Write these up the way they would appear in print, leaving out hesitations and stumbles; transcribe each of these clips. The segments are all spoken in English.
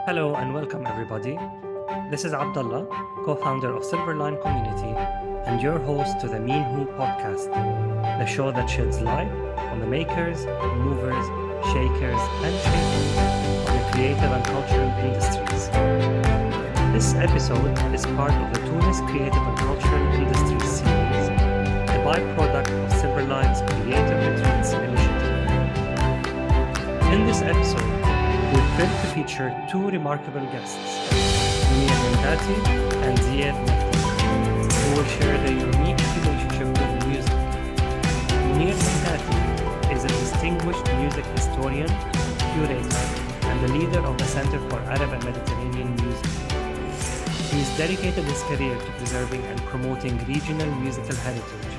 Hello and welcome everybody. This is Abdullah, co-founder of Silverline Community and your host to the Mean Who podcast, the show that sheds light on the makers, movers, shakers and shapers of the creative and cultural industries. This episode is part of the Tunis Creative and Cultural Industries series, a byproduct of Silverline's Creative Retreats initiative. In this episode, we're thrilled to feature two remarkable guests, Mounir Hentati and Zied Mehdi, who will share their unique relationship with music. Mounir Hentati is a distinguished music historian, curator, and the leader of the Center for Arab and Mediterranean Music. He's dedicated his career to preserving and promoting regional musical heritage,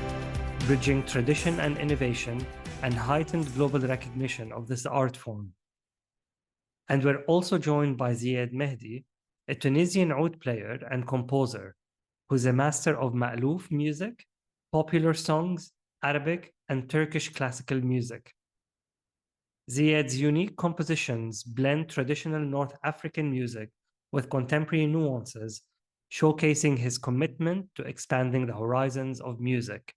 bridging tradition and innovation, and heightened global recognition of this art form. And we're also joined by Zied Mehdi, a Tunisian oud player and composer, who's a master of mālūf music, popular songs, Arabic, and Turkish classical music. Zied's unique compositions blend traditional North African music with contemporary nuances, showcasing his commitment to expanding the horizons of music.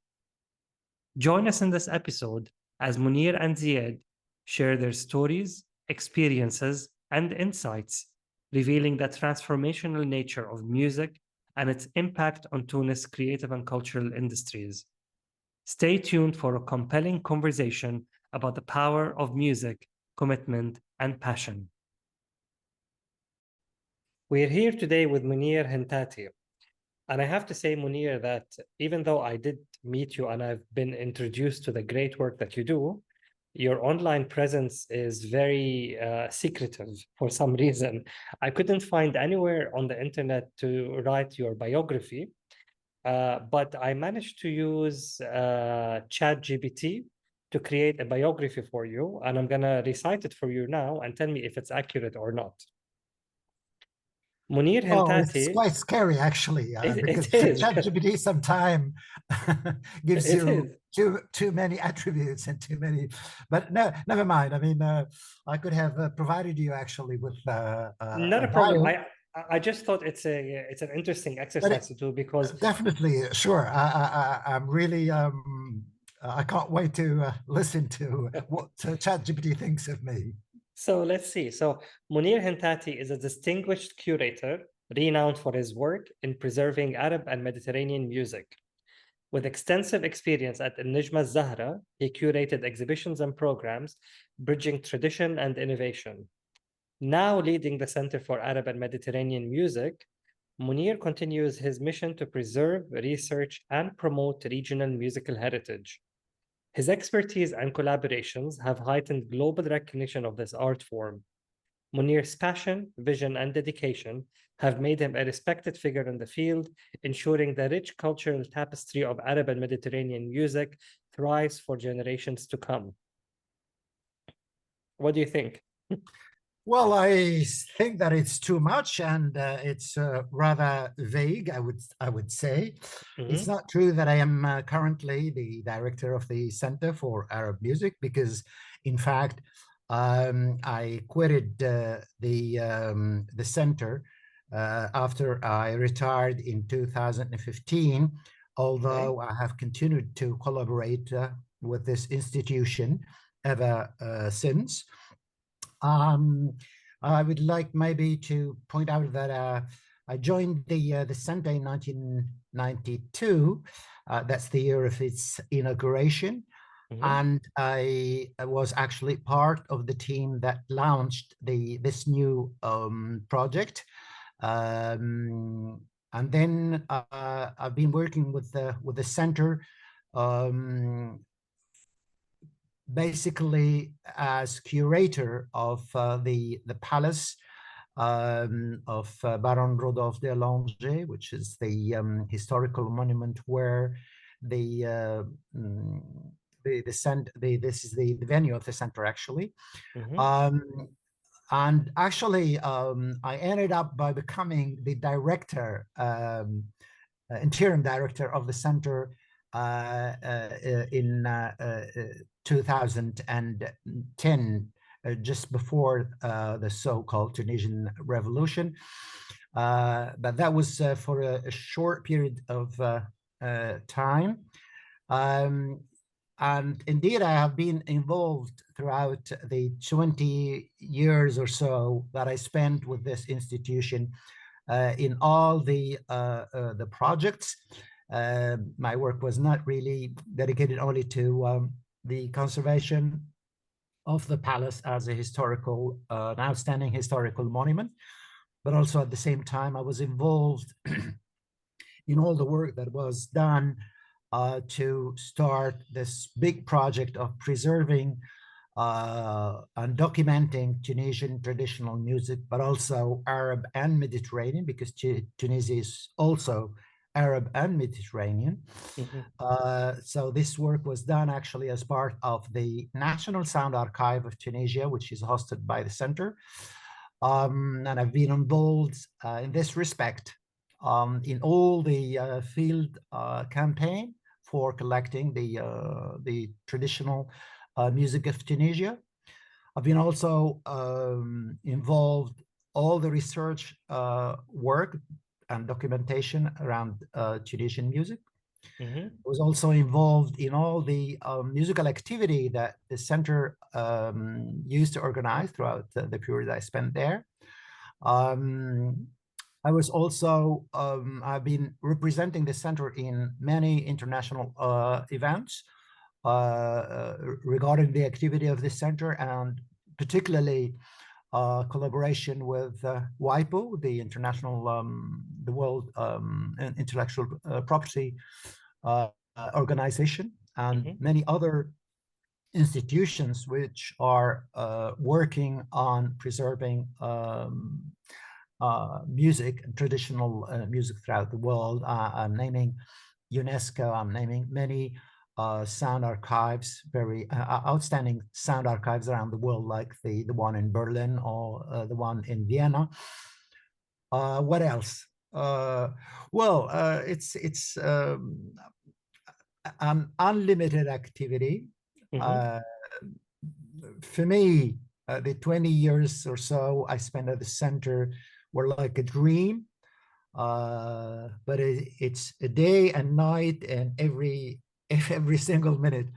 Join us in this episode as Mounir and Zied share their stories, experiences, and insights, revealing the transformational nature of music and its impact on Tunis' creative and cultural industries. Stay tuned for a compelling conversation about the power of music, commitment, and passion. We're here today with Mounir Hentati. And I have to say, Mounir, that even though I did meet you and I've been introduced to the great work that you do, your online presence is very secretive for some reason. I couldn't find anywhere on the internet to write your biography, but I managed to use ChatGPT to create a biography for you, and I'm going to recite it for you now and tell me if it's accurate or not. Mounir Oh, it's Hentati. quite scary, actually, because It is. ChatGPT sometimes gives It you is. too many attributes and too many. But no, never mind. I mean, I could have provided you actually with Not a a problem. bio. I just thought it's an interesting But exercise to do because definitely, sure. I'm really I can't wait to listen to what ChatGPT thinks of me. so let's see. So Mounir Hentati is a distinguished curator renowned for his work in preserving Arab and Mediterranean music. With extensive experience at Al-Nijma Zahra, he curated exhibitions and programs bridging tradition and innovation. Now leading the Center for Arab and Mediterranean Music, Mounir continues his mission to preserve, research, and promote regional musical heritage. His expertise and collaborations have heightened global recognition of this art form. Mounir's passion, vision, and dedication have made him a respected figure in the field, ensuring the rich cultural tapestry of Arab and Mediterranean music thrives for generations to come. What do you think? Well, I think that it's too much, and it's rather vague. I would say it's not true that I am currently the director of the Center for Arab Music, because, in fact, I quitted the center after I retired in 2015. Although I have continued to collaborate with this institution ever since. I would like maybe to point out that I joined the center in 1992. That's the year of its inauguration. And I was actually part of the team that launched this new project. And then I've been working with the center basically as curator of the palace of Baron Rodolphe de Langeais, which is the historical monument where this is the venue of the center, actually. And actually, I ended up by becoming the director, interim director of the center in 2010, just before the so-called Tunisian Revolution. But that was for a short period of time. And indeed, I have been involved throughout the 20 years or so that I spent with this institution in all the projects. My work was not really dedicated only to the conservation of the palace as a historical, an outstanding historical monument, but also at the same time, I was involved in all the work that was done to start this big project of preserving and documenting Tunisian traditional music, but also Arab and Mediterranean, because Tunisia is also Arab and Mediterranean. So this work was done actually as part of the National Sound Archive of Tunisia, which is hosted by the center. And I've been involved in this respect in all the field campaign for collecting the traditional music of Tunisia. I've been also involved all the research work and documentation around Tunisian music. I was also involved in all the musical activity that the center used to organize throughout the period I spent there. I was also, I've been representing the center in many international events regarding the activity of the center, and particularly collaboration with WIPO, the international, the World Intellectual Property Organization, and many other institutions which are working on preserving music and traditional music throughout the world. I'm naming UNESCO, I'm naming many sound archives, very outstanding sound archives around the world, like the one in Berlin or the one in Vienna. What else? It's an unlimited activity. For me, the 20 years or so I spent at the center were like a dream, but it's a day and night and every single minute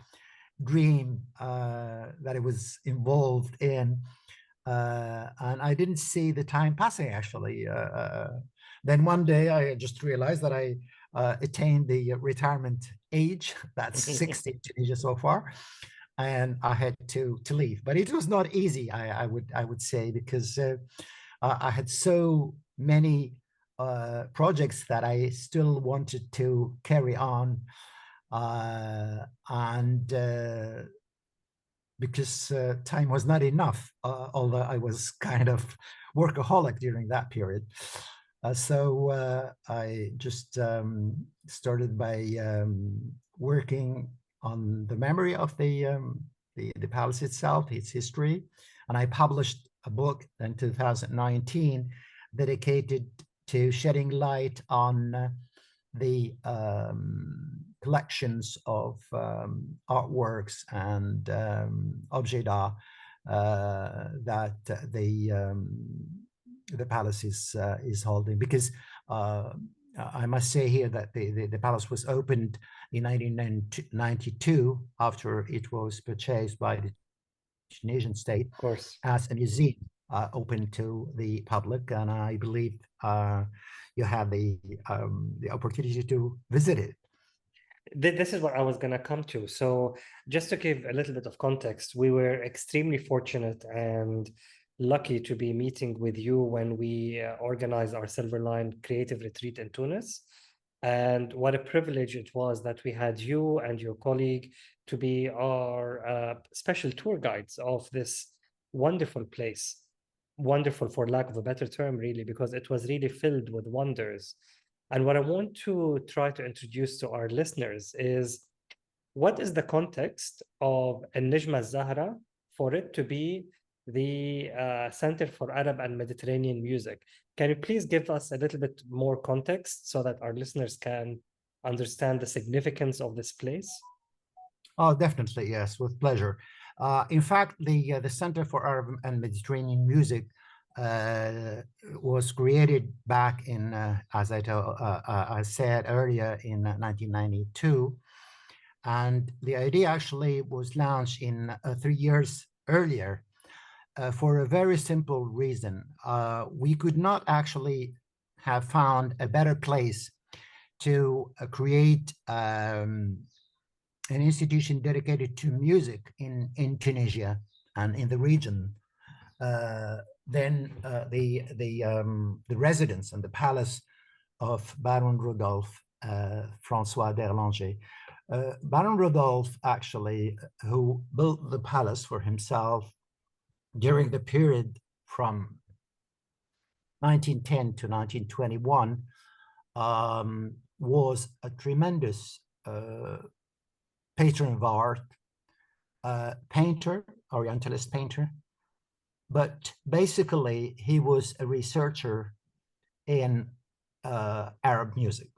dream that I was involved in, and I didn't see the time passing actually. Then one day I just realized that I attained the retirement age. That's 60 in Tunisia so far, and I had to leave. But it was not easy, I would say, because I had so many projects that I still wanted to carry on, and because time was not enough, although I was kind of workaholic during that period. So I just started by working on the memory of the palace itself, its history, and I published a book in 2019 dedicated to shedding light on the collections of artworks and objets d'art that the palace is holding, because I must say here that the palace was opened in 1992 after it was purchased by the Tunisian state, Of course, as a museum open to the public, and I believe you have the opportunity to visit it. This is what I was going to come to. So just to give a little bit of context, we were extremely fortunate and lucky to be meeting with you when we organized our Silver Line Creative Retreat in Tunis. And what a privilege it was that we had you and your colleague to be our special tour guides of this wonderful place. Wonderful, for lack of a better term, really, because it was really filled with wonders. And what I want to try to introduce to our listeners is, what is the context of Al-Najma Al-Zahra for it to be the Center for Arab and Mediterranean Music? Can you please give us a little bit more context so that our listeners can understand the significance of this place? Oh, definitely, yes, with pleasure. In fact, the Center for Arab and Mediterranean Music was created back in, as I said earlier, in 1992. And the idea actually was launched in 3 years earlier for a very simple reason. We could not actually have found a better place to create an institution dedicated to music in Tunisia and in the region than the residence and the palace of Baron Rodolphe François d'Erlanger. Baron Rodolphe, actually, who built the palace for himself during the period from 1910 to 1921, was a tremendous patron of art, painter, Orientalist painter, but basically he was a researcher in Arab music.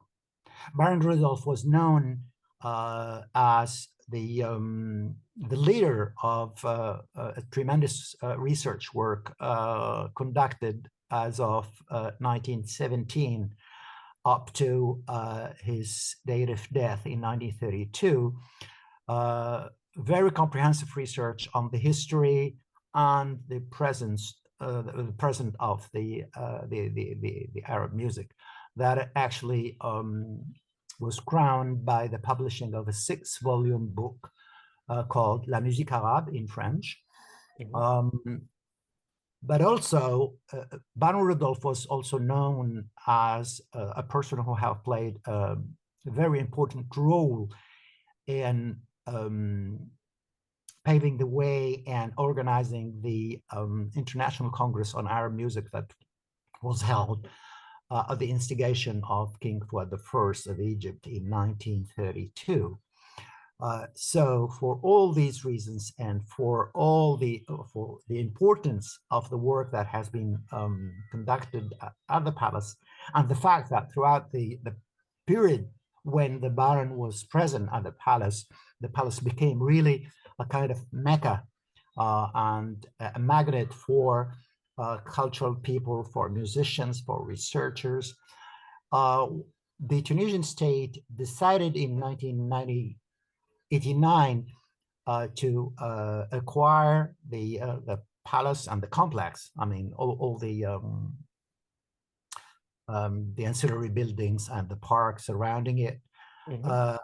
Baron Rudolph was known as the leader of a tremendous research work conducted as of 1917 up to his date of death in 1932. Very comprehensive research on the history and the present of the Arab music that actually was crowned by the publishing of a 6-volume book called La Musique Arabe in French. Mm-hmm. But also, Baron Rudolph was also known as a person who have played a very important role in paving the way and organizing the International Congress on Arab Music that was held at the instigation of King Fuad I of Egypt in 1932. So for all these reasons and for the importance of the work that has been conducted at the palace, and the fact that throughout the period when the Baron was present at the palace became really a kind of mecca and a magnet for cultural people, for musicians, for researchers. The Tunisian state decided in 1989 to acquire the palace and the complex. I mean, all the ancillary buildings and the park surrounding it, mm-hmm.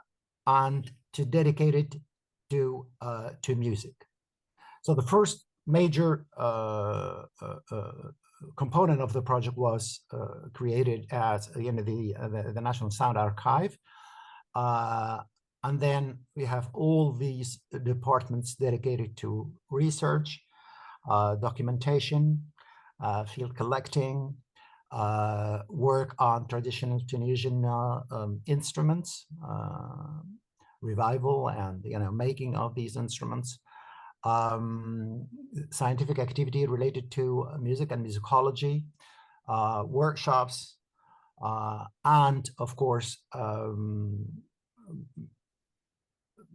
And to dedicate it to music. So the first major component of the project was created as the National Sound Archive. And then we have all these departments dedicated to research, documentation, field collecting, work on traditional Tunisian instruments, revival and making of these instruments, scientific activity related to music and musicology, workshops, and of course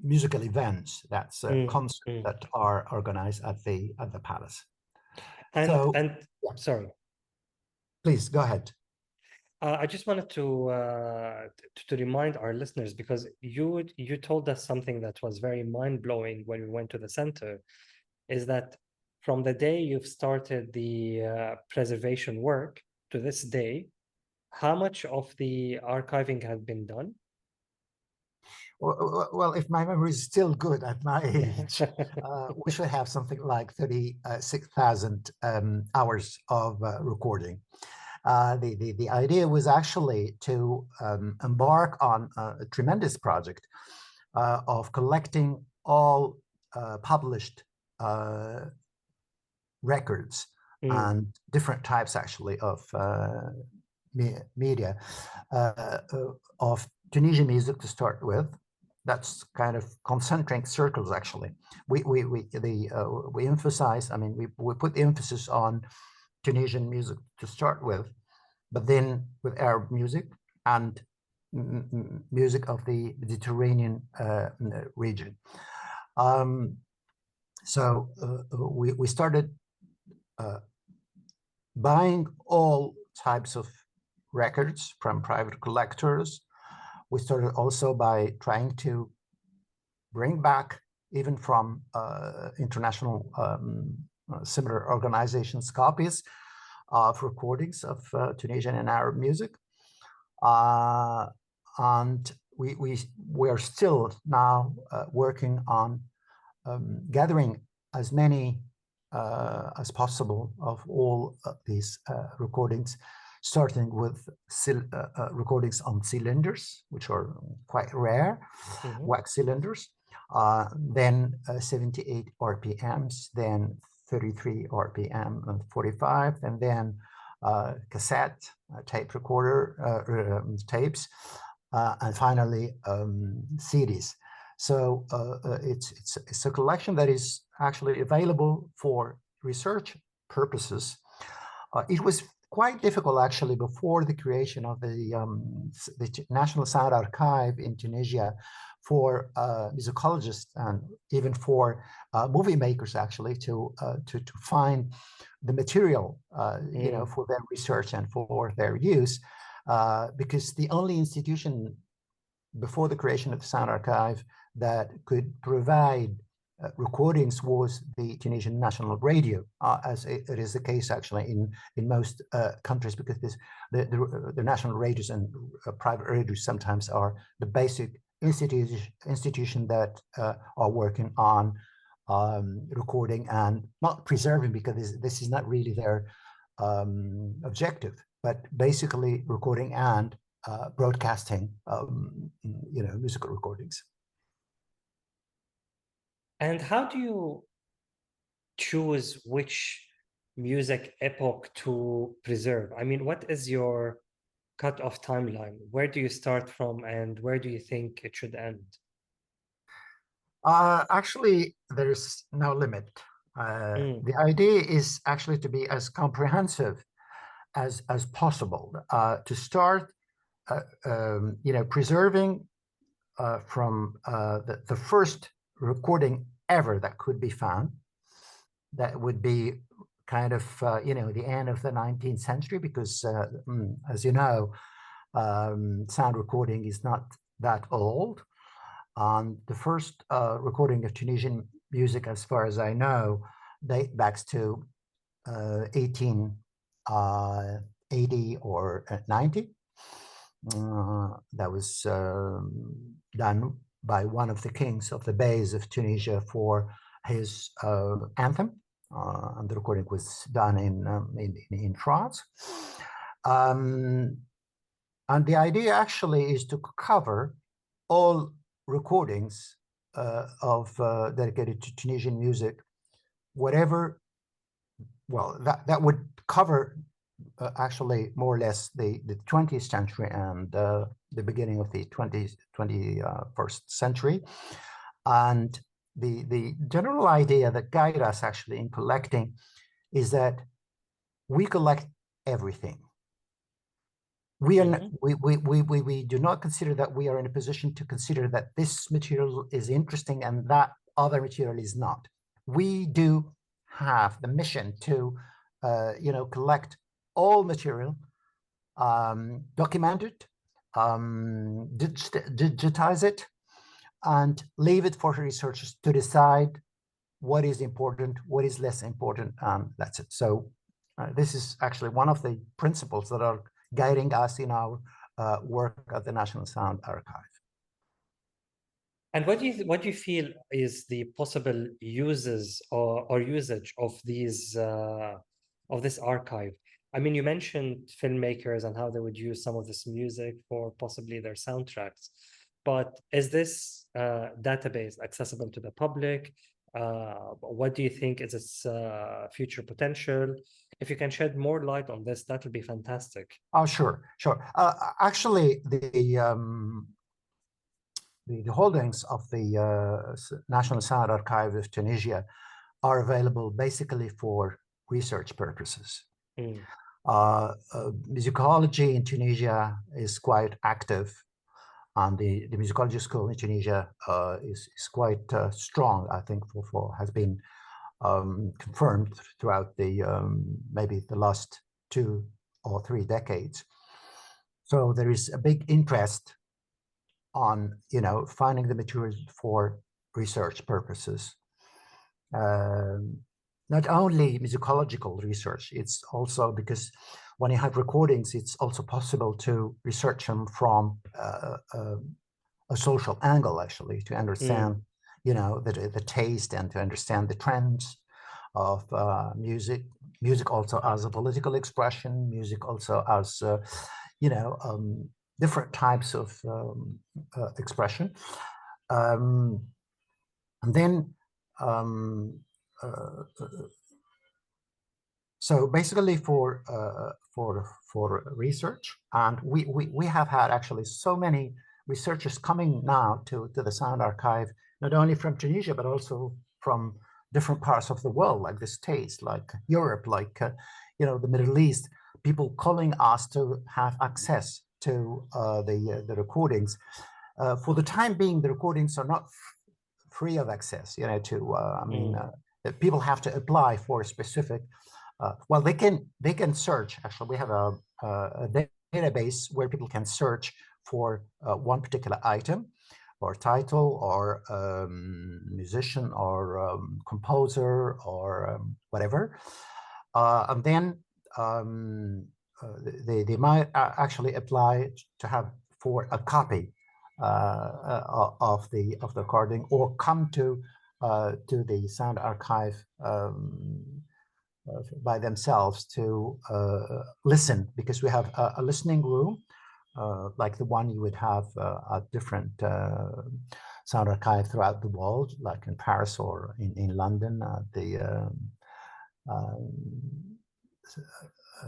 musical events, that's concerts that are organized at the palace. And sorry, please go ahead. I just wanted to remind our listeners, because you told us something that was very mind-blowing when we went to the center, is that from the day you've started the preservation work to this day, how much of the archiving has been done? Well, if my memory is still good at my age, we should have something like 36,000 hours of recording. The idea was actually to embark on a tremendous project of collecting all published records and different types actually of media of Tunisian music to start with. That's kind of concentric circles actually. We emphasize, I mean, we put the emphasis on Tunisian music to start with, but then with Arab music and music of the Mediterranean region. So we started buying all types of records from private collectors. We started also by trying to bring back, even from international similar organizations, copies of recordings of Tunisian and Arab music. And we are still now working on gathering as many as possible of all these recordings, starting with recordings on cylinders, which are quite rare, wax cylinders, then 78 RPMs, then 33 RPM and 45, and then cassette tape recorder tapes, and finally CDs. So it's a collection that is actually available for research purposes. It was quite difficult actually before the creation of the National Sound Archive in Tunisia for musicologists and even for movie makers actually to find the material you know, for their research and for their use, because the only institution before the creation of the Sound Archive that could provide recordings was the Tunisian National Radio, as it is the case actually in most countries, because the national radios and private radios sometimes are the basic institution that are working on recording and not preserving, because this is not really their objective, but basically recording and broadcasting, you know, musical recordings. And how do you choose which music epoch to preserve? I mean, what is your cut-off timeline? Where do you start from and where do you think it should end? Actually, there's no limit. The idea is actually to be as comprehensive as possible, to start you know, preserving from the first recording ever that could be found. That would be kind of you know, the end of the 19th century, because as you know, sound recording is not that old. And the first recording of Tunisian music, as far as I know, date back to 1880 or 90. That was done by one of the kings of the Beys of Tunisia for his anthem, and the recording was done in France. And the idea actually is to cover all recordings dedicated to Tunisian music, whatever. Well, that would cover actually more or less the 20th century and the beginning of the 21st century. And the general idea that guides us actually in collecting is that we collect everything. We are we do not consider that we are in a position to consider that this material is interesting and that other material is not. We do have the mission to you know, collect all material, document it, digitize it, and leave it for researchers to decide what is important, what is less important, and that's it. So this is actually one of the principles that are guiding us in our work at the National Sound Archive. And what do you feel is the possible uses or usage of these of this archive? I mean, you mentioned filmmakers and how they would use some of this music for possibly their soundtracks, but is this database accessible to the public? What do you think is its future potential? If you can shed more light on this, that would be fantastic. Oh, sure. Actually, the holdings of the National Sound Archive of Tunisia are available basically for research purposes. Musicology in Tunisia is quite active, and the musicology school in Tunisia is quite strong, I think, has been confirmed throughout the maybe the last 2 or 3 decades. So there is a big interest on, finding the materials for research purposes. Not only musicological research, it's also because when you have recordings, it's also possible to research them from a social angle, actually, to understand, the taste and to understand the trends of music. Music also as a political expression, music also as, different types of expression. And then, so basically for research, and we have had actually so many researchers coming now to the Sound Archive, not only from Tunisia, but also from different parts of the world, like the States, like Europe, like, the Middle East, people calling us to have access to the recordings. For the time being, the recordings are not free of access, people have to apply for a specific, well, they can search. Actually, we have a database where people can search for one particular item or title or musician or composer or whatever. And then they might actually apply to have for a copy of the recording, or come to the Sound Archive by themselves to listen, because we have a listening room like the one you would have at different Sound Archive throughout the world, like in Paris or in London, the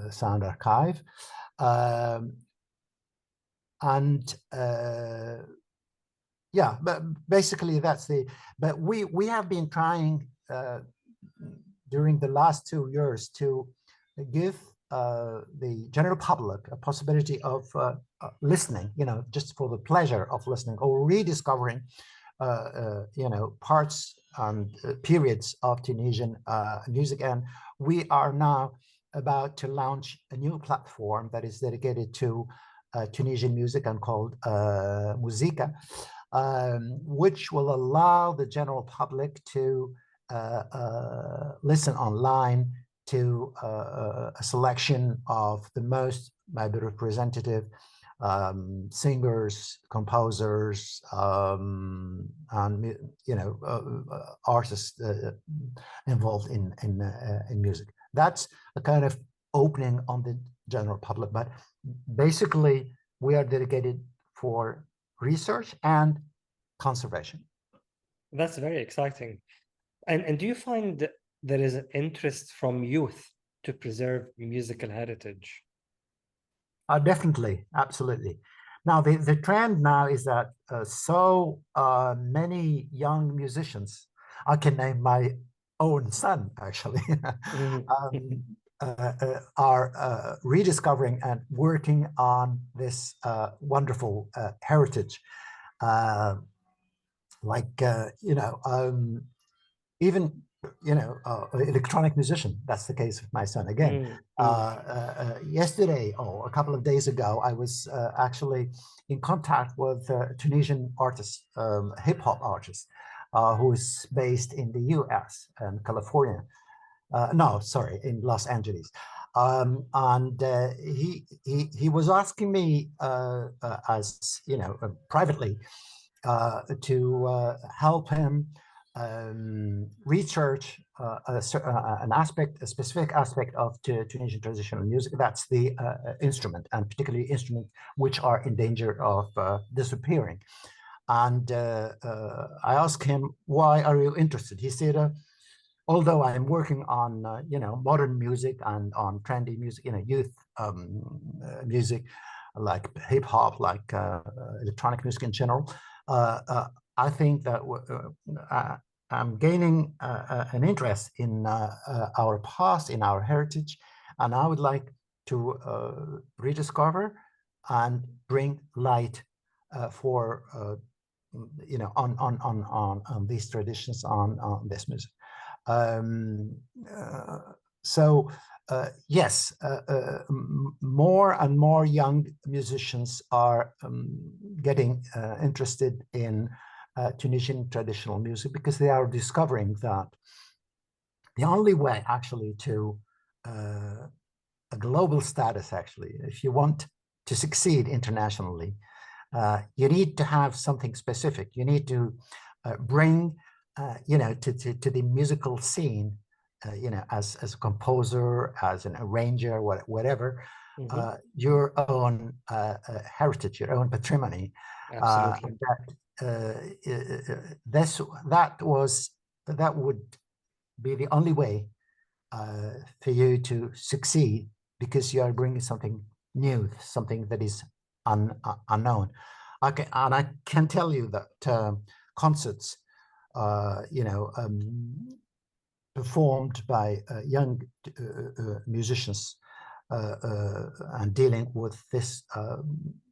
Sound Archive. Yeah, but basically that's but we have been trying during the last 2 years to give the general public a possibility of listening, just for the pleasure of listening or rediscovering, parts and periods of Tunisian music. And we are now about to launch a new platform that is dedicated to Tunisian music and called Musica, which will allow the general public to listen online to a selection of the most maybe representative singers, composers, and artists involved in music. That's a kind of opening on the general public, but basically we are dedicated for research and conservation. That's very exciting. And do you find that there is an interest from youth to preserve musical heritage? Definitely, absolutely. Now, the trend now is that so many young musicians, I can name my own son, actually, are rediscovering and working on this wonderful heritage. Even electronic musician. That's the case with my son again. Yesterday, or a couple of days ago, I was actually in contact with a Tunisian artist, hip hop artist, who is based in the US and California. No, sorry, in Los Angeles. And he was asking me, as privately, to help him research a specific aspect of Tunisian traditional music. That's the instrument, and particularly instruments which are in danger of disappearing. And I asked him, "Why are you interested?" He said, "Although I am working on modern music and on trendy music, youth music, like hip hop, like electronic music in general, I think that I'm gaining an interest in our past, in our heritage, and I would like to rediscover and bring light for on these traditions, on this music. So yes, more and more young musicians are getting interested in Tunisian traditional music, because they are discovering that the only way actually to a global status, actually, if you want to succeed internationally, you need to have something specific. You need to bring, to the musical scene, as a composer, as an arranger, whatever, your own heritage, your own patrimony. Absolutely. That would be the only way for you to succeed, because you are bringing something new, something that is unknown. Okay, and I can tell you that concerts, performed by young musicians and dealing with this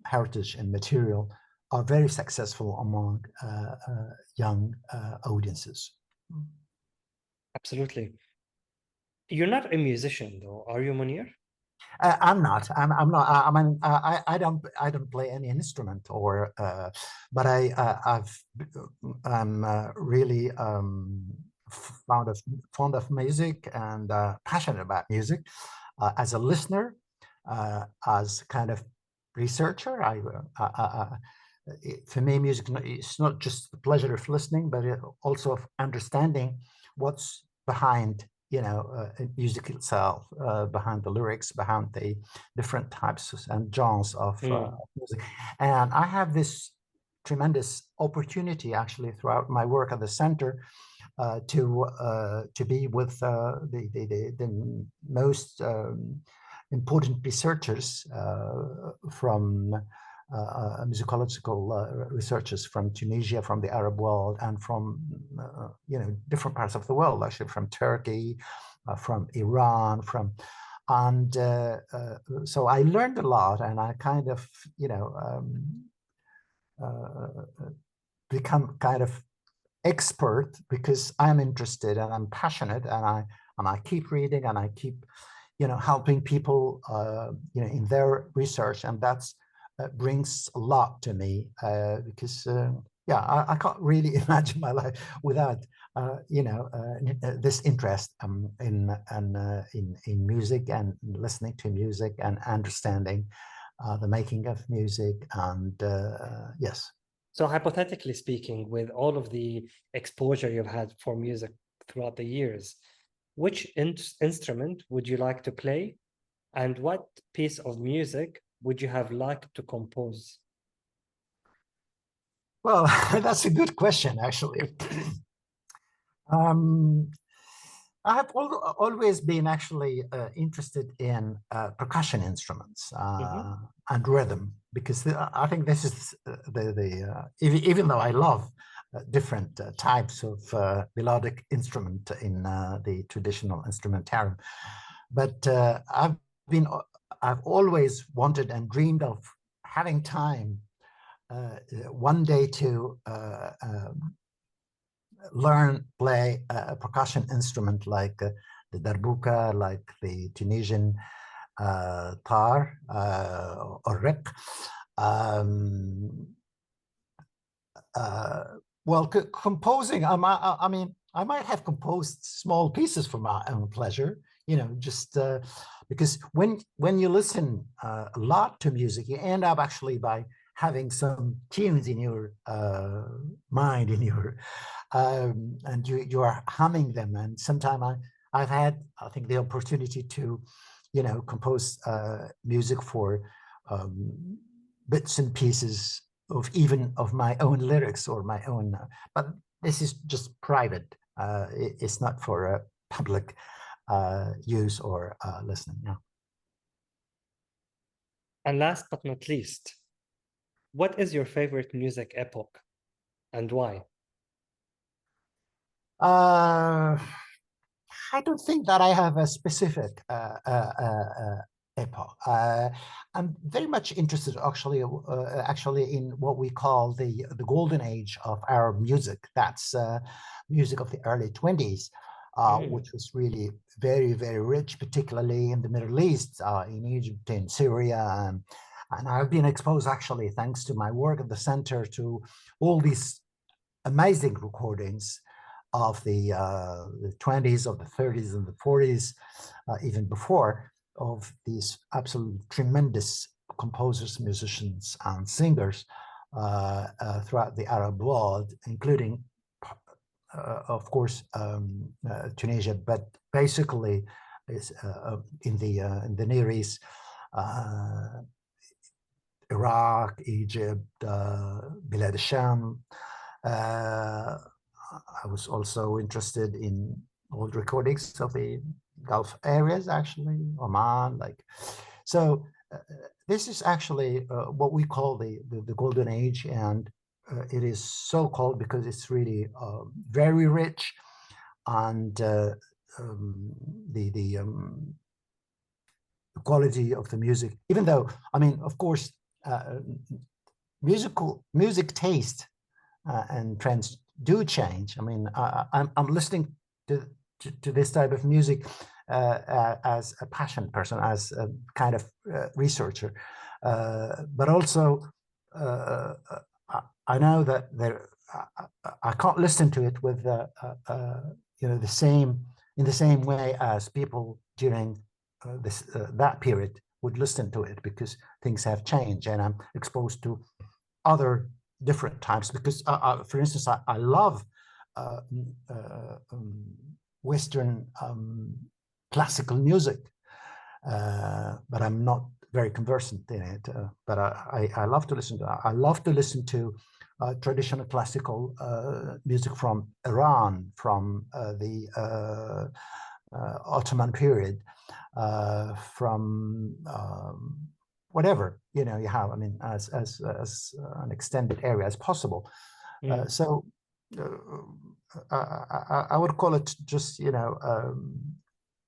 heritage and material, are very successful among young audiences. Absolutely. You're not a musician, though, are you, Mounir? I'm not. I'm not. I mean, I don't play any instrument, or but I'm really fond of music, and passionate about music, as a listener, as kind of researcher. For me, music, it's not just the pleasure of listening, but also of understanding what's behind music itself, behind the lyrics, behind the different types and genres of music. And I have this tremendous opportunity, actually, throughout my work at the center, to be with the most important researchers from musicological researchers from Tunisia, from the Arab world, and from different parts of the world, actually, from Turkey, from Iran, so I learned a lot, and I kind of become kind of expert, because I'm interested and I'm passionate, and I keep reading, and I keep helping people in their research, and that's brings a lot to me, because I can't really imagine my life without this interest in music, and listening to music, and understanding the making of music, and yes. So hypothetically speaking, with all of the exposure you've had for music throughout the years, which instrument would you like to play, and what piece of music would you have liked to compose? Well, that's a good question, actually. I have always been actually interested in percussion instruments and rhythm, because I think this is even though I love different types of melodic instrument in the traditional instrumentarium, but I've always wanted and dreamed of having time one day to play a percussion instrument, like the darbuka, like the Tunisian tar, or riq. Well, composing, I mean, I might have composed small pieces for my own pleasure, just because when you listen a lot to music, you end up actually by having some tunes in your mind, and you are humming them. And sometimes I've had, I think, the opportunity to, compose music for bits and pieces of my own lyrics, or my own, but this is just private. It's not for public use or listening. Yeah. And last but not least, what is your favorite music epoch, and why? I don't think that I have a specific epoch. I'm very much interested actually in what we call the golden age of Arab music. That's music of the early 20s, which was really very, very rich, particularly in the Middle East, in Egypt, in Syria. And I've been exposed, actually, thanks to my work at the center, to all these amazing recordings of the 20s, of the 30s, and the 40s, even before, of these absolute tremendous composers, musicians, and singers throughout the Arab world, including, of course, Tunisia, but basically is in the Near East, Iraq, Egypt, Bilad al-Sham. I was also interested in old recordings of the Gulf areas, actually, Oman, like. So this is actually what we call the golden age, and it is so called because it's really very rich, and the quality of the music, even though, I mean, of course, music taste and trends do change. I mean, I'm listening to this type of music as a passion person, as a kind of researcher, but also I know that I can't listen to it with in the same way as people during that period would listen to it, because things have changed and I'm exposed to other different types. Because for instance, I love Western classical music, but I'm not very conversant in it. But I love to listen to that. I love to listen to traditional classical music from Iran, from the Ottoman period, from whatever you have. I mean, as an extended area as possible. So I would call it just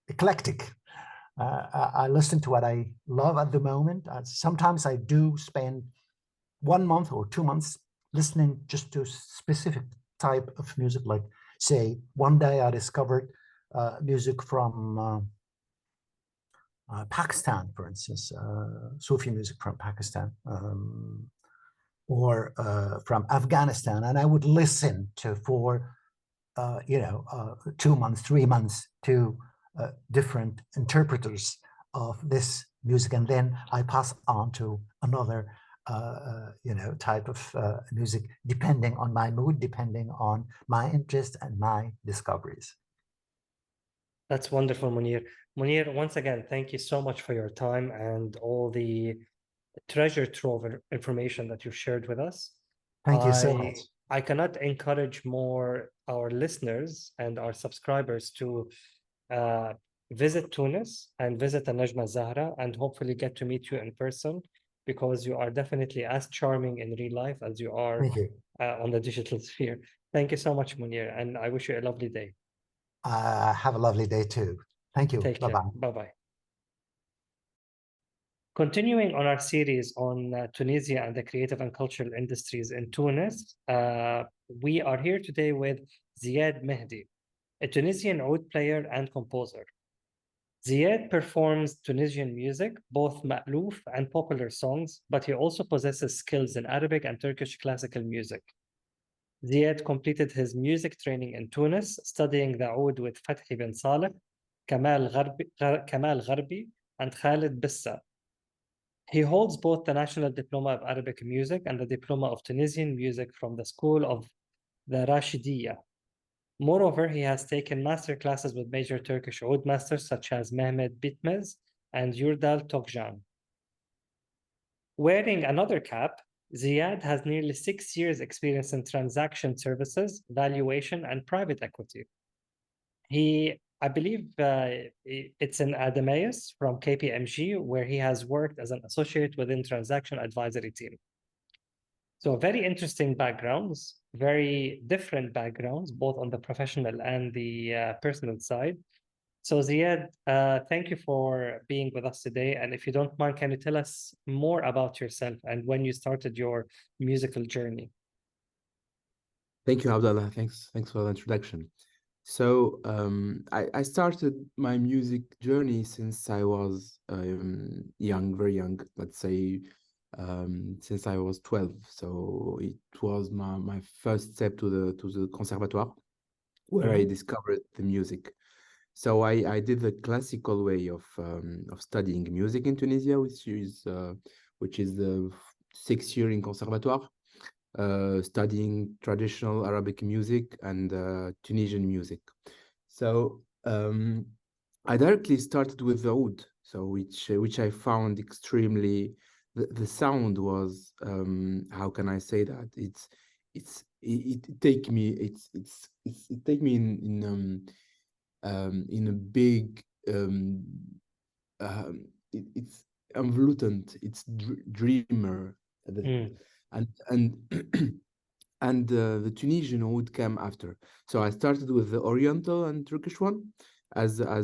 eclectic. I listen to what I love at the moment. Sometimes I do spend 1 month or 2 months listening just to specific type of music. Like, say, one day I discovered music from Pakistan, for instance, Sufi music from Pakistan, or from Afghanistan, and I would listen to for 2 months, 3 months to different interpreters of this music, and then I pass on to another type of music, depending on my mood, depending on my interest and my discoveries. That's wonderful, Mounir. Mounir, once again, thank you so much for your time and all the treasure trove of information that you've shared with us. Thank you so much. I cannot encourage more our listeners and our subscribers to visit Tunis and visit the Najma Zahra, and hopefully get to meet you in person, because you are definitely as charming in real life as you are on the digital sphere. Thank you so much, Mounir, and I wish you a lovely day. Have a lovely day too. Thank you. Take care. Bye-bye. Continuing on our series on Tunisia and the creative and cultural industries in Tunis, we are here today with Zied Mehdi, a Tunisian oud player and composer. Zied performs Tunisian music, both mālūf and popular songs, but he also possesses skills in Arabic and Turkish classical music. Zied completed his music training in Tunis, studying the oud with Fathi bin Saleh, Kamal Gharbi, and Khalid Bissa. He holds both the National Diploma of Arabic Music and the Diploma of Tunisian Music from the School of the Rashidiyya. Moreover, he has taken master classes with major Turkish oud masters such as Mehmet Bitmez and Yurdal Tokjan. Wearing another cap, Zied has nearly 6 years' experience in transaction services, valuation, and private equity. I believe it's in Ademaeus from KPMG, where he has worked as an associate within transaction advisory team. So very interesting backgrounds, very different backgrounds, both on the professional and the personal side. So Zied, thank you for being with us today. And if you don't mind, can you tell us more about yourself and when you started your musical journey? Thank you, Abdullah. Thanks for the introduction. So I started my music journey since I was young, very young, let's say since I was 12. So it was my first step to the conservatoire, where I discovered the music. So I did the classical way of studying music in Tunisia, which is the 6 year in conservatoire, studying traditional Arabic music and Tunisian music. So I directly started with the oud, so which I found extremely. The sound was how can I say that it take me it take me in a big it's envelope, it's dreamer, and and the Tunisian would come after. So I started with the Oriental and Turkish one as a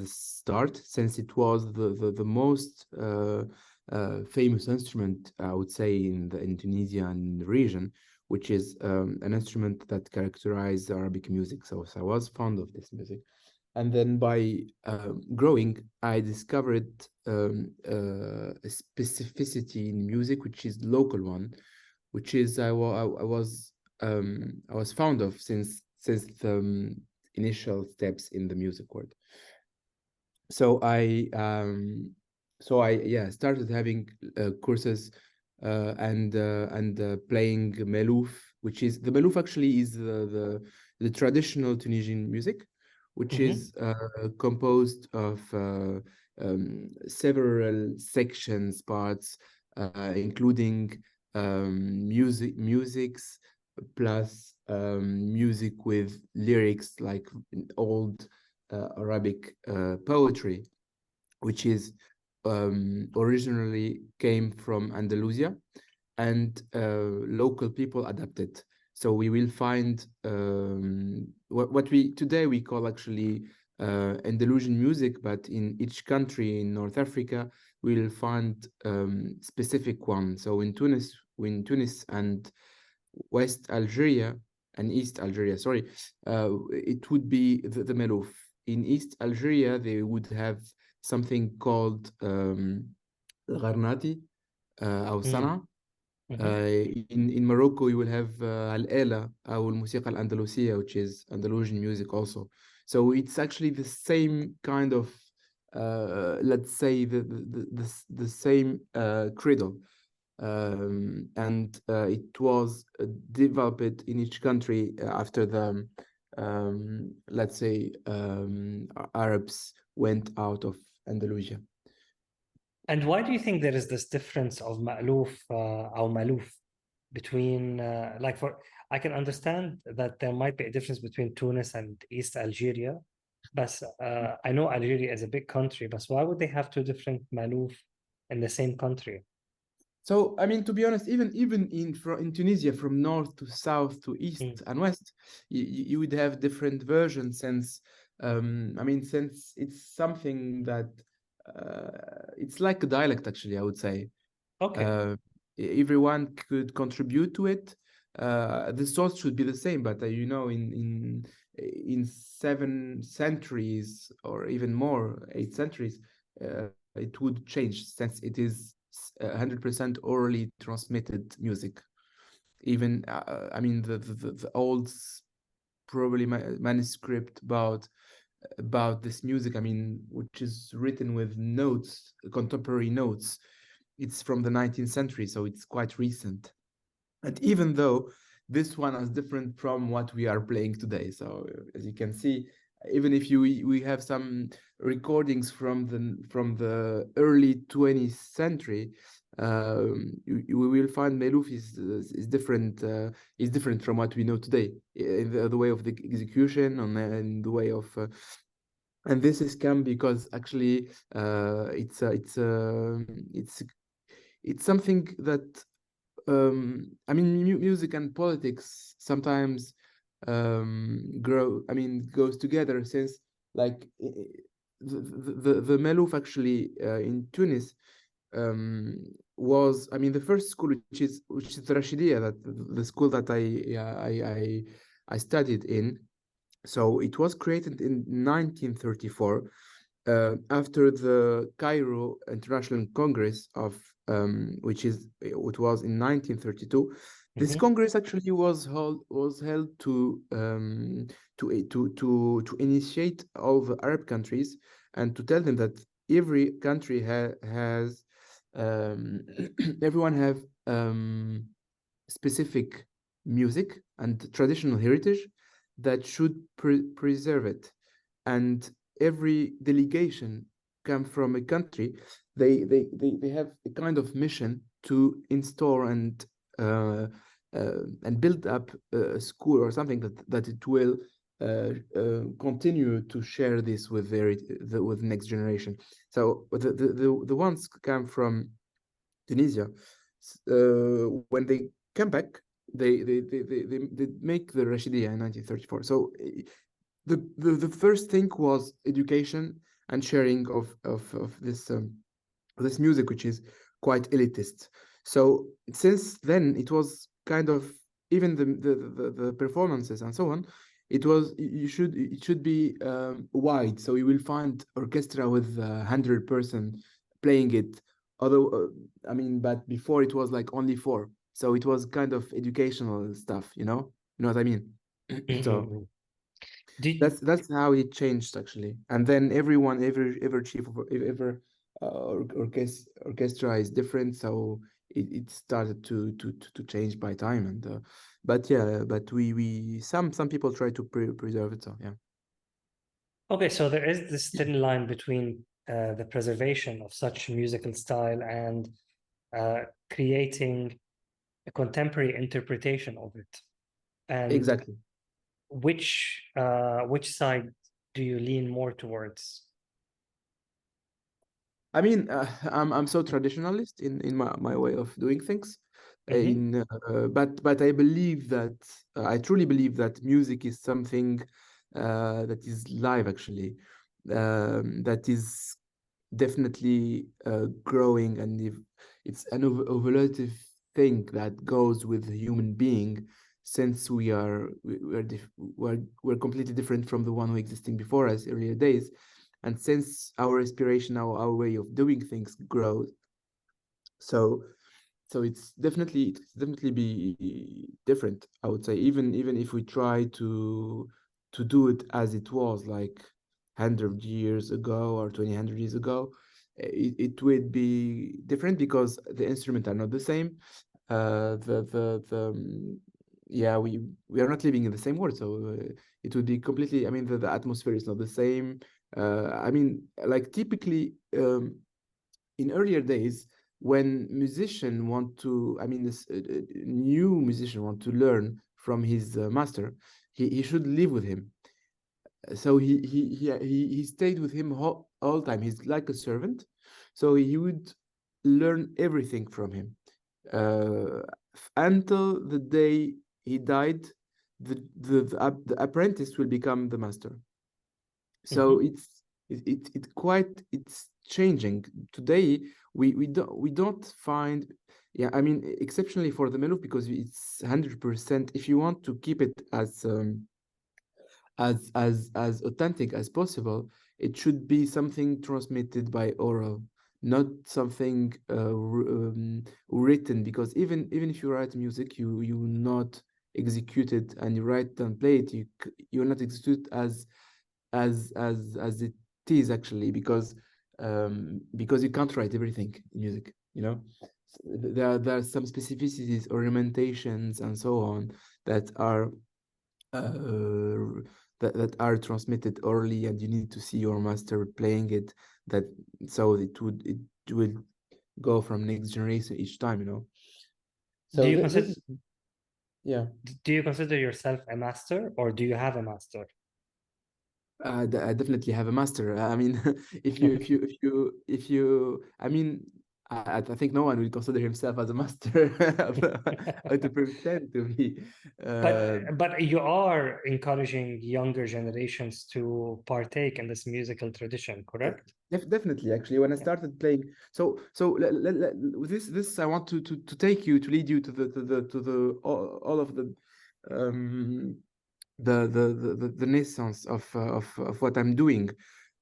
start, since it was the most famous instrument, I would say, in Tunisia and the region, which is an instrument that characterized Arabic music. So I was fond of this music. And then by growing, I discovered a specificity in music, which is local one, which is I was fond of since the initial steps in the music world. So I started having courses and playing mālūf, which is the mālūf actually is the traditional Tunisian music, which is composed of several sections, parts, including musics plus music with lyrics like old Arabic poetry, which is originally came from Andalusia, and local people adapted. So we will find what we today we call actually Andalusian music, but in each country in North Africa we'll find specific one. So in Tunis and West Algeria and East Algeria, sorry, it would be the mālūf. In East Algeria, they would have something called Gharnati أو صنعة. In Morocco, you will have Al-Ala أو الموسيقى الأندلسية, which is Andalusian music also. So it's actually the same kind of, let's say, the same cradle. And it was developed in each country after the, let's say, Arabs went out of Andalusia. And why do you think there is this difference of ma'loof or maloof between, I can understand that there might be a difference between Tunis and East Algeria, but I know Algeria is a big country, but why would they have two different maloof in the same country? So, I mean, to be honest, even in Tunisia, from north to south to east and west, you would have different versions, since since it's something that it's like a dialect, actually, I would say. Okay. Everyone could contribute to it. The source should be the same, but in 7 centuries or even more, 8 centuries, it would change, since it is 100% orally transmitted music. Even the old probably manuscript about this music, which is written with notes, contemporary notes, it's from the 19th century, so it's quite recent. And even though this one is different from what we are playing today, so as you can see, even if we have some recordings from the early 20th century, we will find mālūf is different from what we know today, in the way of the execution and the way of and this is come because actually it's something that music and politics sometimes goes together, since like the mālūf actually in Tunis was, I mean, the first school, which is the Rashidiyya, that the school that I studied in. So it was created in 1934 after the Cairo International Congress of which was in 1932. This Congress actually was held to initiate all the Arab countries and to tell them that every country has everyone have specific music and traditional heritage that should preserve it, and every delegation come from a country, they have a kind of mission to install and build up a school or something that it will continue to share this with with next generation. So the ones come from Tunisia, when they come back, they make the Rashidiyya in 1934. So the first thing was education and sharing of this music, which is quite elitist. So since then, it was kind of, even the performances and so on, it should be wide. So you will find orchestra with 100 person playing it. Although I mean, but before it was like only 4. So it was kind of educational stuff, you know what I mean? So that's how it changed actually. And then every chief of orchestra is different, so it started to change by time. And but yeah, but we some people try to preserve it, so yeah. Okay, so there is this thin line between the preservation of such musical style and creating a contemporary interpretation of it. And exactly. Which side do you lean more towards? I mean, I'm so traditionalist in my way of doing things. But I believe that I truly believe that music is something that is live actually, that is definitely growing, and if it's an evolutive thing that goes with the human being, since we're completely different from the one who existing before us earlier days. And since our inspiration, our way of doing things grows, so it's definitely be different, I would say, even if we try to do it as it was like 100 years ago or 200 years ago, it would be different because the instruments are not the same. Yeah, we are not living in the same world, so it would be completely, I mean, the atmosphere is not the same. I mean, like typically in earlier days, when musician want to, I mean, this new musician want to learn from his master, he should live with him. So he stayed with him all time. He's like a servant, so he would learn everything from him until the day he died. The apprentice will become the master. So it's changing today. We don't find, yeah, I mean, exceptionally for the mālūf, because it's 100%. If you want to keep it as authentic as possible, it should be something transmitted by oral, not something written. Because even if you write music, you not execute it, and you write and play it, you're not execute as it is actually, because you can't write everything in music, you know. There are some specificities, ornamentations, and so on that are that are transmitted orally, and you need to see your master playing it, that so it will go from next generation each time, you know. So do you consider yeah, do you consider yourself a master, or do you have a master? I definitely have a master. I mean, if you, I mean, I think no one will consider himself as a master or to pretend to be. But you are encouraging younger generations to partake in this musical tradition, correct? Definitely, actually, when I started playing, with this I want to take you, to lead you to the all of um the naissance of what I'm doing.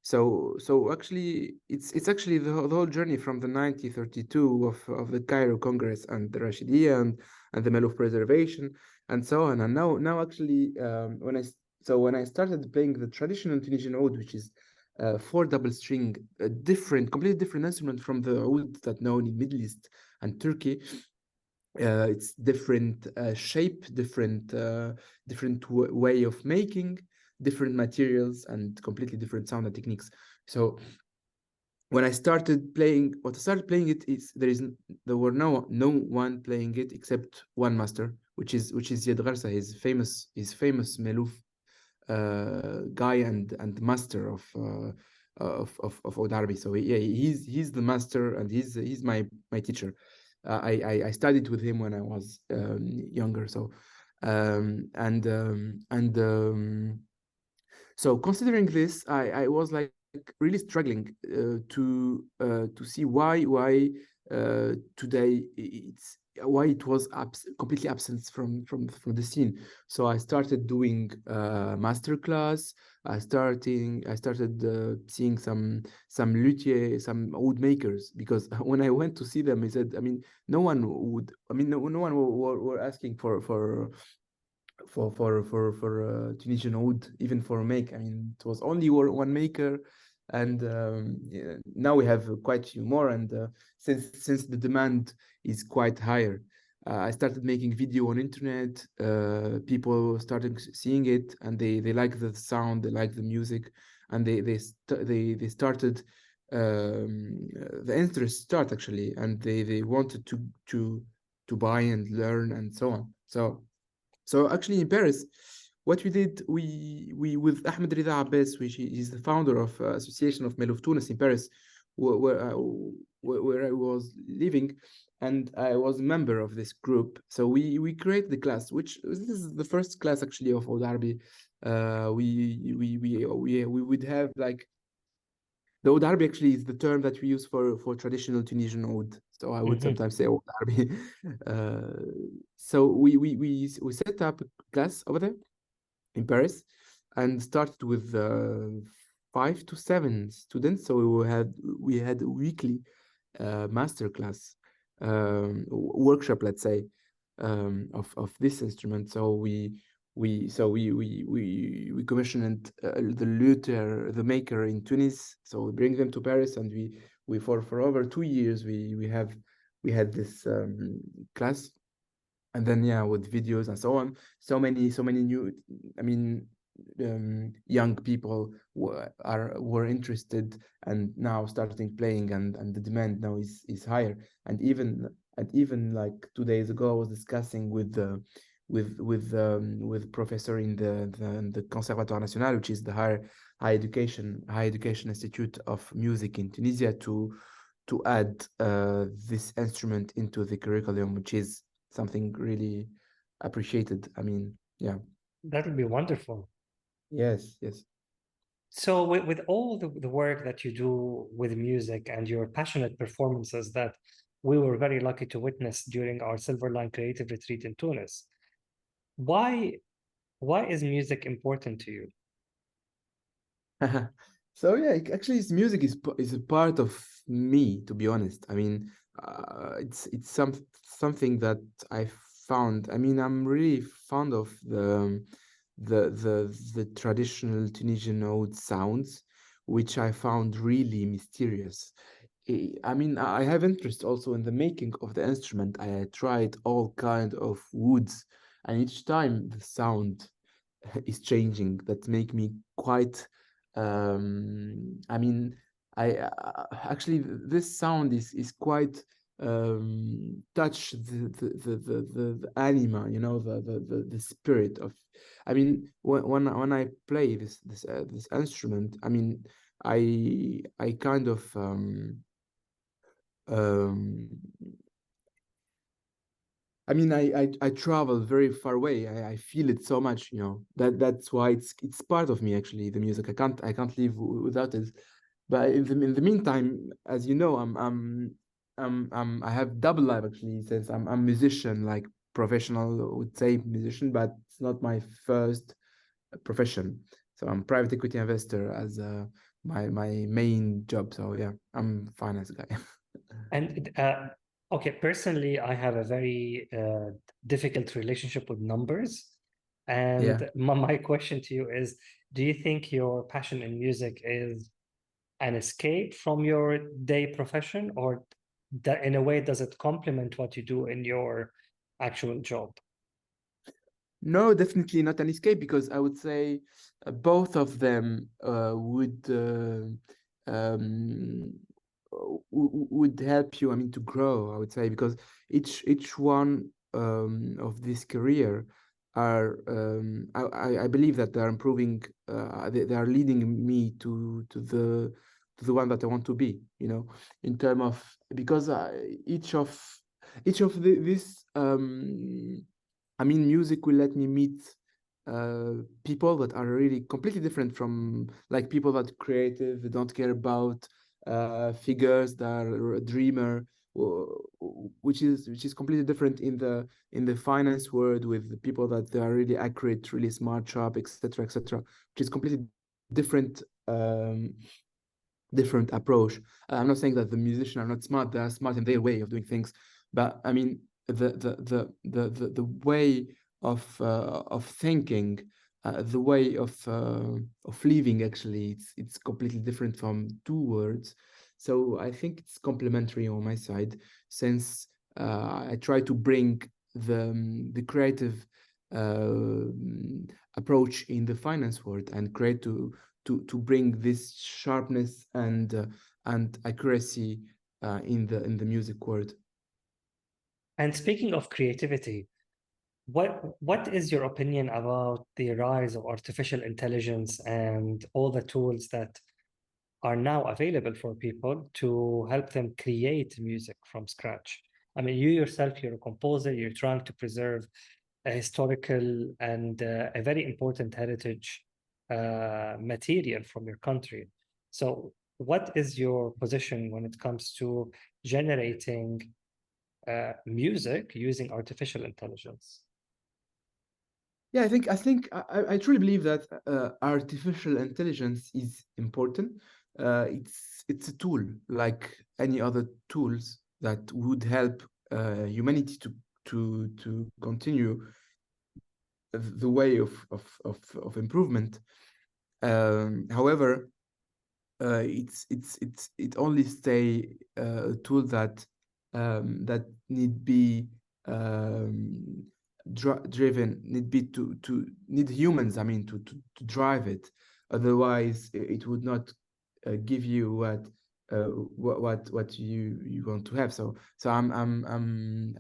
So actually, it's actually the whole journey from the 1932 of the Cairo Congress and the Rashidiyya and the mālūf preservation and so on. And now actually, when I started playing the traditional Tunisian oud, which is four double string, a completely different instrument from the oud that known in Middle East and Turkey. It's different shape, different way of making, different materials, and completely different sound and techniques. So when I started playing, there were no one playing it except one master, which is Zied Gharsa, his famous mālūf guy and master of Oud Arabi. So yeah, he's the master, and he's my teacher. I studied with him when I was younger. So so considering this, I was like really struggling to see why today why it was completely absent from the scene. So I started doing master class. I started seeing some luthier, some oud makers, because when I went to see them, I said, I mean, no one were asking for Tunisian oud, even for a make. I mean, it was only one maker, and yeah, now we have quite a few more. And since the demand is quite higher, I started making video on internet. People started seeing it, and they like the sound, they like the music, and they started the interest start actually, and they wanted to buy and learn and so on. So actually in Paris, what we did, we with Ahmed Rida Abbas, which is the founder of Association of mālūf Tunis in Paris, where I was living, and I was a member of this group. So we created the class, which this is the first class actually of Oud Arabi. We would have like, the Oud Arabi actually is the term that we use for traditional Tunisian oud. So I would sometimes say Oud Arabi. So we set up a class over there in Paris, and started with 5 to 7 students. So we had a weekly master class workshop, let's say, of this instrument. So we commissioned the luthier, the maker in Tunis. So we bring them to Paris, and we for over 2 years we had this class. And then yeah, with videos and so on, so many new, I mean, young people were interested, and now starting playing, and the demand now is higher. And even like 2 days ago, I was discussing with professor in the Conservatoire National, which is the high education institute of music in Tunisia, to add this instrument into the curriculum, which is something really appreciated. I mean, yeah. That would be wonderful. Yes. So with all the work that you do with music and your passionate performances that we were very lucky to witness during our Silver Line Creative Retreat in Tunis, why is music important to you? So yeah, actually, music is a part of me, to be honest. I mean, it's something that I found. I mean, I'm really fond of the traditional Tunisian oud sounds, which I found really mysterious. I mean, I have interest also in the making of the instrument. I tried all kind of woods, and each time the sound is changing, that make me quite I mean, I actually, this sound is quite touch the anima, you know, the spirit of. I mean, when I play this instrument, I mean, I kind of um, I mean, I travel very far away. I feel it so much, you know. That's why it's part of me actually. The music, I can't live without it. But in the meantime, as you know, I have double life actually, since I'm a musician, like professional would say musician, but it's not my first profession. So I'm private equity investor as my main job. So yeah, I'm finance guy. And okay, personally, I have a very difficult relationship with numbers. Yeah. And my question to you is, do you think your passion in music is an escape from your day profession, or that in a way, does it complement what you do in your actual job? No, definitely not an escape, because I would say both of them um, would help you. I mean, to grow. I would say, because each one of this career are I believe that they are improving. They are leading me to the one that I want to be. You know, in terms of, because each of this. I mean, music will let me meet people that are really completely different from, like, people that are creative, they don't care about figures, that are a dreamer, which is completely different in the finance world, with the people that they are really accurate, really smart, sharp, etc., etc., which is completely different. Different approach. I'm not saying that the musicians are not smart; they are smart in their way of doing things. But I mean, the way of thinking, the way of living, actually, it's completely different from two words. So I think it's complementary on my side, since I try to bring the creative uh, approach in the finance world, and create to bring this sharpness and accuracy in the music world. And speaking of creativity, what is your opinion about the rise of artificial intelligence and all the tools that are now available for people to help them create music from scratch? I mean, you yourself, you're a composer, you're trying to preserve a historical and a very important heritage material from your country. So, what is your position when it comes to generating music using artificial intelligence? Yeah, I truly believe that artificial intelligence is important. It's a tool like any other tools that would help humanity to continue the way of improvement. However, it only stay a tool that need be driven, need humans, I mean, to drive it. Otherwise, it would not give you what you want to have. So I'm an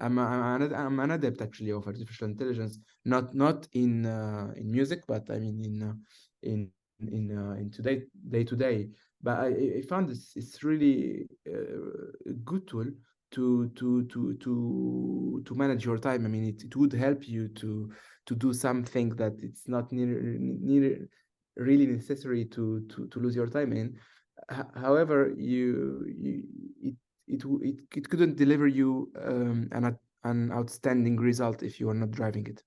adept actually of artificial intelligence, not in music, but I mean in today, day to day. But I found it's really a good tool to manage your time. I mean, it would help you to do something that it's not near really necessary to lose your time in. However, it couldn't deliver you an outstanding result if you are not driving it.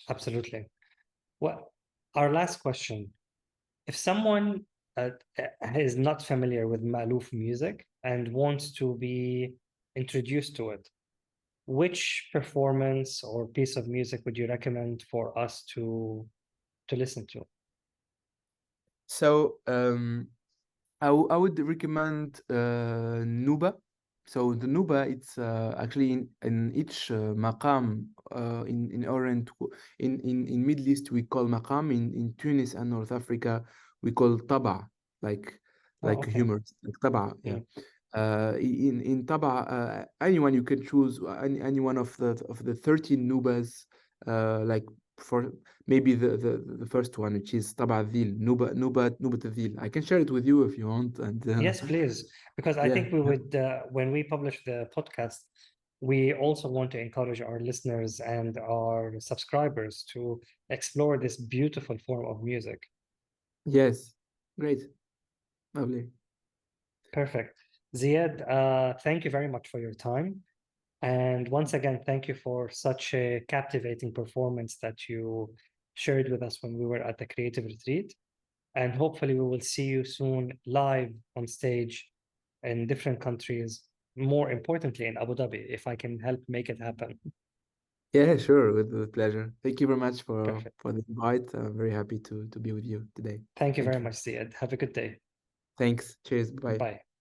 Absolutely. Well, our last question. If someone is not familiar with mālūf music and wants to be introduced to it, which performance or piece of music would you recommend for us to listen to? So I would recommend Nuba. So the Nuba, it's actually in each maqam in Orient, in Middle East we call maqam. In Tunis and North Africa we call taba, like Oh, like okay. humor, like taba. Yeah. Mm. In taba, anyone you can choose, any one of the 13 Nubas, like for maybe the first one, which is Taba Dhil, Nubat Dhil. I can share it with you if you want. And Yes, please, because I yeah, think we would, when we publish the podcast, we also want to encourage our listeners and our subscribers to explore this beautiful form of music. yes, great, lovely. Perfect. Zied, thank you very much for your time. And once again, thank you for such a captivating performance that you shared with us when we were at the Creative Retreat. And hopefully we will see you soon live on stage in different countries, more importantly in Abu Dhabi, if I can help make it happen. Yeah, sure, with pleasure. Thank you very much Perfect. for the invite. I'm very happy to be with you today. Thank you Thank very you. much, Zied. Have a good day. Thanks. Cheers. Bye. Bye.